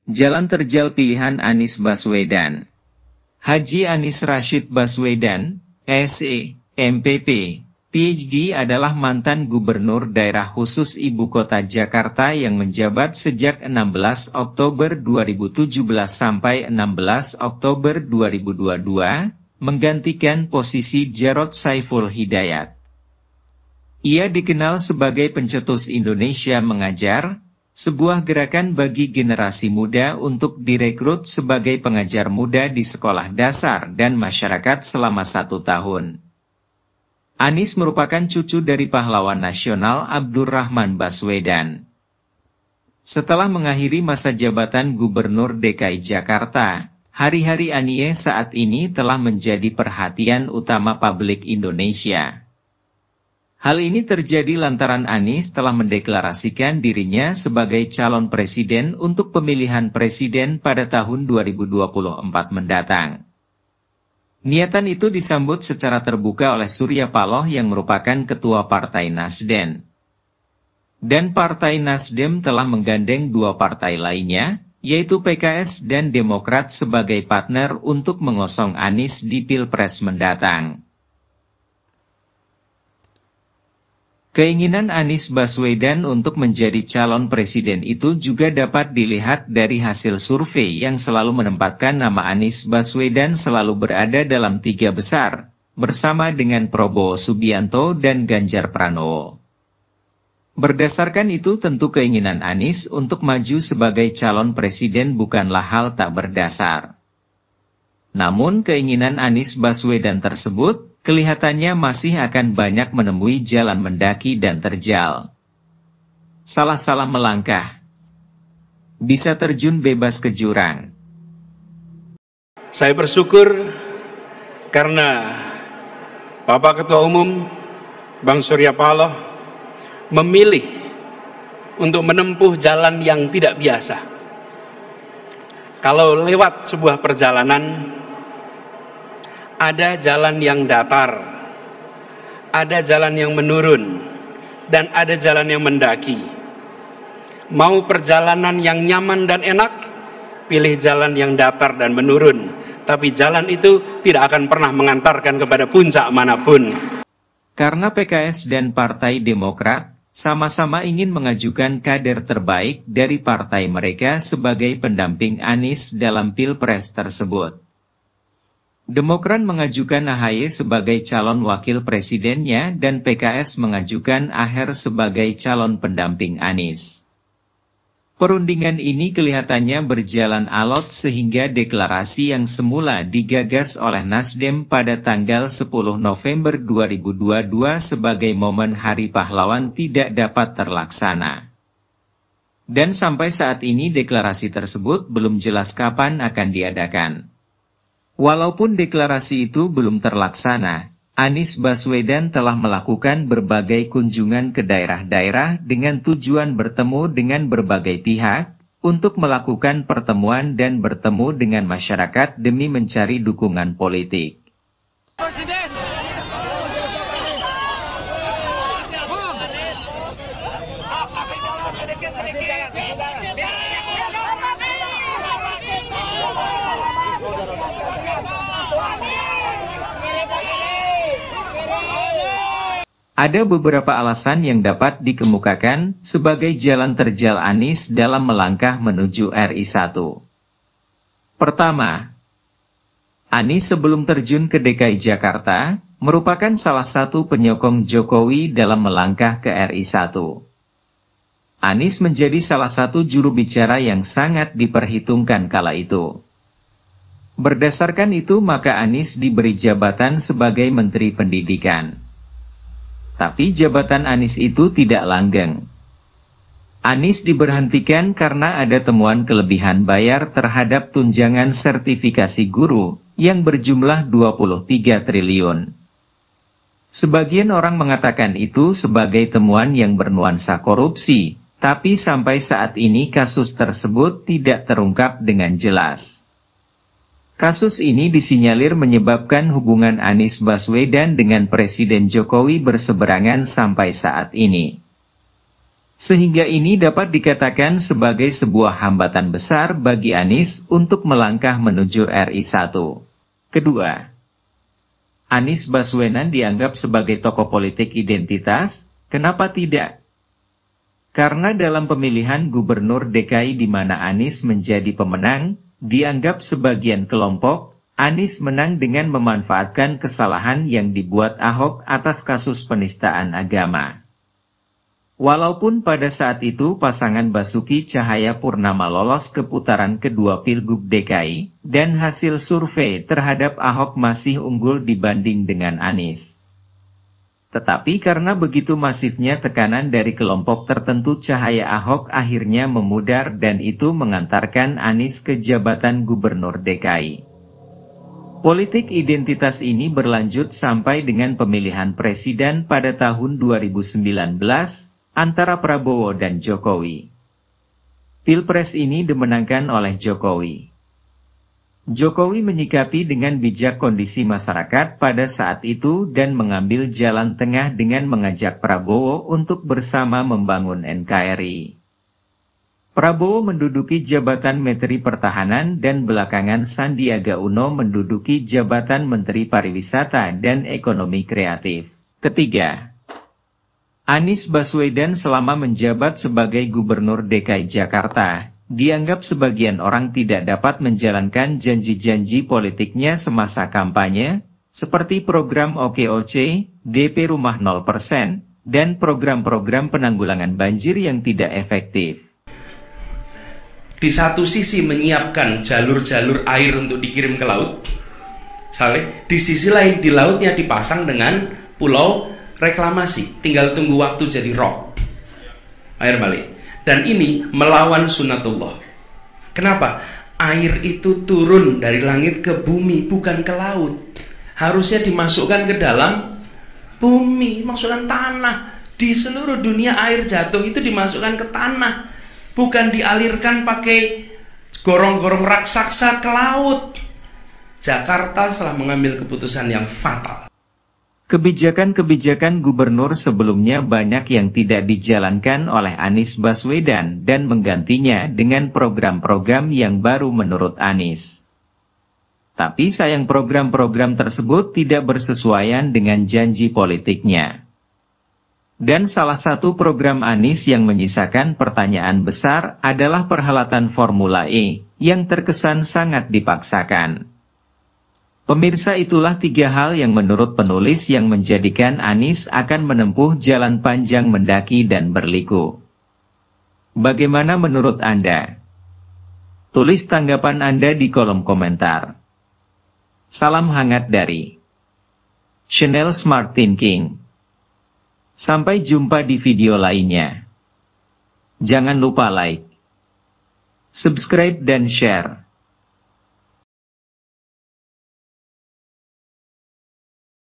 Jalan terjal pilihan Anies Baswedan. Haji Anies Rashid Baswedan, SE, MPP, PhD adalah mantan gubernur daerah khusus Ibu Kota Jakarta yang menjabat sejak 16 Oktober 2017 sampai 16 Oktober 2022, menggantikan posisi Jarod Saiful Hidayat. Ia dikenal sebagai pencetus Indonesia Mengajar, sebuah gerakan bagi generasi muda untuk direkrut sebagai pengajar muda di sekolah dasar dan masyarakat selama 1 tahun. Anies merupakan cucu dari pahlawan nasional Abdurrahman Baswedan. Setelah mengakhiri masa jabatan Gubernur DKI Jakarta, hari-hari Anies saat ini telah menjadi perhatian utama publik Indonesia. Hal ini terjadi lantaran Anies telah mendeklarasikan dirinya sebagai calon presiden untuk pemilihan presiden pada tahun 2024 mendatang. Niatan itu disambut secara terbuka oleh Surya Paloh yang merupakan ketua Partai Nasdem. Dan Partai Nasdem telah menggandeng 2 partai lainnya, yaitu PKS dan Demokrat sebagai partner untuk mengosong Anies di Pilpres mendatang. Keinginan Anies Baswedan untuk menjadi calon presiden itu juga dapat dilihat dari hasil survei yang selalu menempatkan nama Anies Baswedan selalu berada dalam 3 besar, bersama dengan Prabowo Subianto dan Ganjar Pranowo. Berdasarkan itu tentu keinginan Anies untuk maju sebagai calon presiden bukanlah hal tak berdasar. Namun keinginan Anies Baswedan tersebut kelihatannya masih akan banyak menemui jalan mendaki dan terjal. Salah-salah melangkah, bisa terjun bebas ke jurang. Saya bersyukur karena Bapak Ketua Umum Bang Surya Paloh memilih untuk menempuh jalan yang tidak biasa. Kalau lewat sebuah perjalanan, ada jalan yang datar, ada jalan yang menurun, dan ada jalan yang mendaki. Mau perjalanan yang nyaman dan enak, pilih jalan yang datar dan menurun. Tapi jalan itu tidak akan pernah mengantarkan kepada puncak manapun. Karena PKS dan Partai Demokrat sama-sama ingin mengajukan kader terbaik dari partai mereka sebagai pendamping Anies dalam Pilpres tersebut. Demokrat mengajukan AHY sebagai calon wakil presidennya dan PKS mengajukan Aher sebagai calon pendamping Anies. Perundingan ini kelihatannya berjalan alot sehingga deklarasi yang semula digagas oleh Nasdem pada tanggal 10 November 2022 sebagai momen Hari Pahlawan tidak dapat terlaksana. Dan sampai saat ini deklarasi tersebut belum jelas kapan akan diadakan. Walaupun deklarasi itu belum terlaksana, Anies Baswedan telah melakukan berbagai kunjungan ke daerah-daerah dengan tujuan bertemu dengan berbagai pihak, untuk melakukan pertemuan dan bertemu dengan masyarakat demi mencari dukungan politik. Ada beberapa alasan yang dapat dikemukakan sebagai jalan terjal Anies dalam melangkah menuju RI1. Pertama, Anies sebelum terjun ke DKI Jakarta, merupakan salah satu penyokong Jokowi dalam melangkah ke RI1. Anies menjadi salah satu juru bicara yang sangat diperhitungkan kala itu. Berdasarkan itu maka Anies diberi jabatan sebagai Menteri Pendidikan. Tapi jabatan Anies itu tidak langgeng. Anies diberhentikan karena ada temuan kelebihan bayar terhadap tunjangan sertifikasi guru, yang berjumlah 23 triliun. Sebagian orang mengatakan itu sebagai temuan yang bernuansa korupsi, tapi sampai saat ini kasus tersebut tidak terungkap dengan jelas. Kasus ini disinyalir menyebabkan hubungan Anies Baswedan dengan Presiden Jokowi berseberangan sampai saat ini. Sehingga ini dapat dikatakan sebagai sebuah hambatan besar bagi Anies untuk melangkah menuju RI 1. Kedua, Anies Baswedan dianggap sebagai tokoh politik identitas. Kenapa tidak? Karena dalam pemilihan gubernur DKI di mana Anies menjadi pemenang, dianggap sebagian kelompok, Anies menang dengan memanfaatkan kesalahan yang dibuat Ahok atas kasus penistaan agama. Walaupun pada saat itu pasangan Basuki Cahayapurnama lolos ke putaran kedua Pilgub DKI, dan hasil survei terhadap Ahok masih unggul dibanding dengan Anies. Tetapi karena begitu masifnya tekanan dari kelompok tertentu, cahaya Ahok akhirnya memudar dan itu mengantarkan Anies ke jabatan Gubernur DKI. Politik identitas ini berlanjut sampai dengan pemilihan presiden pada tahun 2019, antara Prabowo dan Jokowi. Pilpres ini dimenangkan oleh Jokowi. Jokowi menyikapi dengan bijak kondisi masyarakat pada saat itu dan mengambil jalan tengah dengan mengajak Prabowo untuk bersama membangun NKRI. Prabowo menduduki jabatan Menteri Pertahanan dan belakangan Sandiaga Uno menduduki jabatan Menteri Pariwisata dan Ekonomi Kreatif. Ketiga, Anies Baswedan selama menjabat sebagai Gubernur DKI Jakarta, dianggap sebagian orang tidak dapat menjalankan janji-janji politiknya semasa kampanye, seperti program OKOC, DP Rumah 0%, dan program-program penanggulangan banjir yang tidak efektif. Di satu sisi menyiapkan jalur-jalur air untuk dikirim ke laut, di sisi lain di lautnya dipasang dengan pulau reklamasi, tinggal tunggu waktu jadi rock, air balik. Dan ini melawan sunnatullah. Kenapa? Air itu turun dari langit ke bumi, bukan ke laut. Harusnya dimasukkan ke dalam bumi, masukkan tanah. Di seluruh dunia air jatuh itu dimasukkan ke tanah, bukan dialirkan pakai gorong-gorong raksasa ke laut. Jakarta telah mengambil keputusan yang fatal. Kebijakan-kebijakan gubernur sebelumnya banyak yang tidak dijalankan oleh Anies Baswedan dan menggantinya dengan program-program yang baru menurut Anies. Tapi sayang program-program tersebut tidak bersesuaian dengan janji politiknya. Dan salah satu program Anies yang menyisakan pertanyaan besar adalah perhelatan Formula E, yang terkesan sangat dipaksakan. Pemirsa, itulah 3 hal yang menurut penulis yang menjadikan Anies akan menempuh jalan panjang mendaki dan berliku. Bagaimana menurut Anda? Tulis tanggapan Anda di kolom komentar. Salam hangat dari Channel Smart Thinking. Sampai jumpa di video lainnya. Jangan lupa like, subscribe dan share.